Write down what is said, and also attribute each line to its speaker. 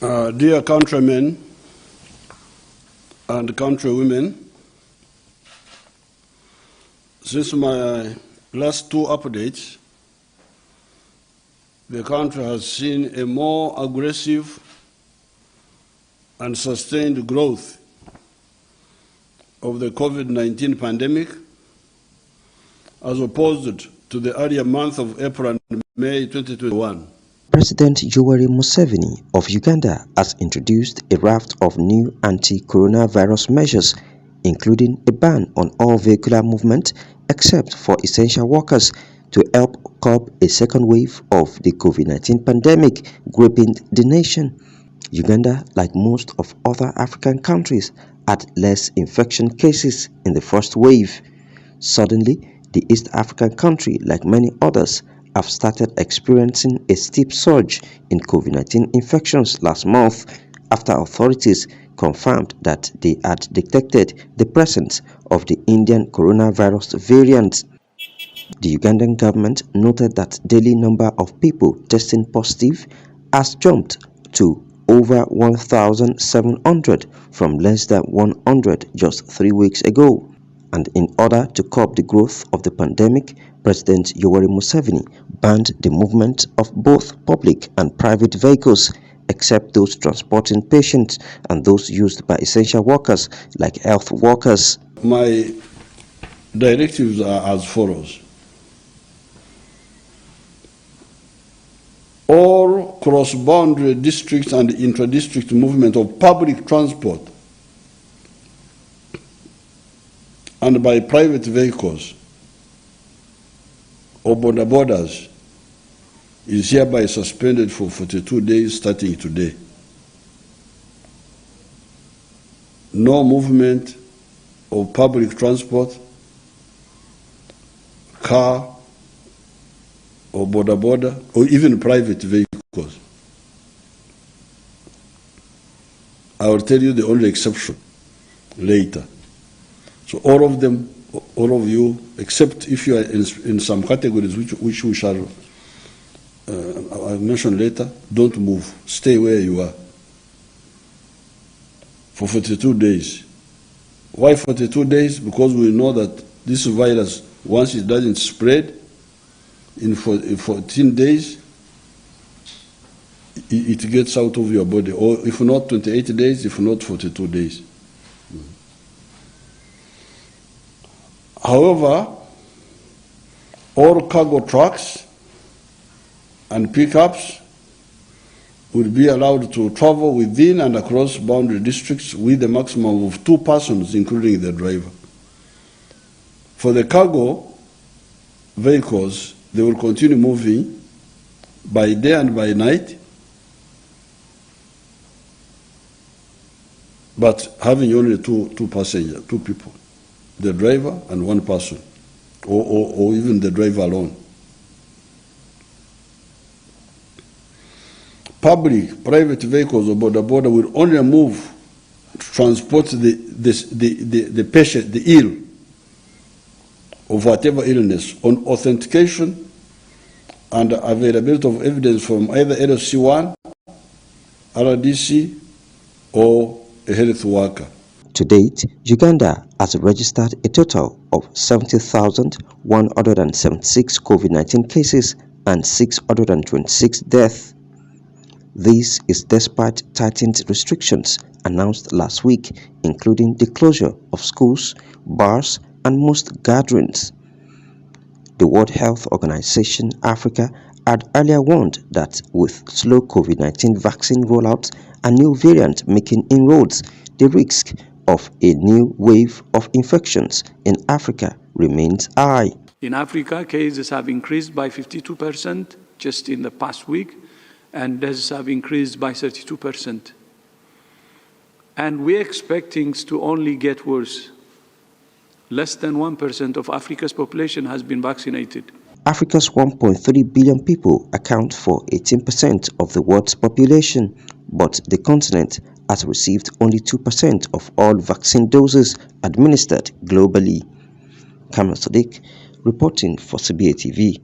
Speaker 1: Dear countrymen and countrywomen, since my last two updates, the country has seen a more aggressive and sustained growth of the Covid-19 pandemic as opposed to the earlier month of April and May 2021.
Speaker 2: President Yowreri Museveni of Uganda has introduced a raft of new anti-coronavirus measures, including a ban on all vehicular movement except for essential workers, to help curb a second wave of the Covid-19 pandemic gripping the nation. Uganda, like most of other African countries, had less infection cases in the first wave. Suddenly, the East African country, like many others, have started experiencing a steep surge in COVID-19 infections last month after authorities confirmed that they had detected the presence of the Indian coronavirus variant. The Ugandan government noted that daily number of people testing positive has jumped to over 1,700 from less than 100 just 3 weeks ago. And in order to curb the growth of the pandemic, President Yowreri Museveni banned the movement of both public and private vehicles, except those transporting patients and those used by essential workers like health workers.
Speaker 1: My directives are as follows. All cross-boundary district and intra-district movement of public transport and by private vehicles or border borders is hereby suspended for 42 days starting today. No movement of public transport, car, or border, or even private vehicles. I will tell you the only exception later. So all of them, all of you, except if you are in some categories which we shall I'll mention later, don't move. Stay where you are for 42 days. Why 42 days? Because we know that this virus, once it doesn't spread, in 14 days, it gets out of your body, or if not 28 days, if not 42 days. However, all cargo trucks and pickups will be allowed to travel within and across boundary districts with a maximum of 2 persons, including the driver. For the cargo vehicles, they will continue moving by day and by night, but having only two passengers, 2 people, the driver and 1 person, or even the driver alone. Public, private vehicles or border will only move to transport the patient, the ill, of whatever illness, on authentication and availability of evidence from either LC1, RDC, or a health worker.
Speaker 2: To date, Uganda has registered a total of 70,176 COVID-19 cases and 626 deaths. This is despite tightened restrictions announced last week, including the closure of schools, bars, and most gatherings. The World Health Organization Africa had earlier warned that with slow COVID-19 vaccine rollout and new variant making inroads, the risk of a new wave of infections in Africa remains high.
Speaker 3: In Africa, cases have increased by 52% just in the past week, and deaths have increased by 32%. And we expect things to only get worse. Less than 1% of Africa's population has been vaccinated.
Speaker 2: Africa's 1.3 billion people account for 18% of the world's population, but the continent has received only 2% of all vaccine doses administered globally. Kamel Sadiq reporting for CBA TV.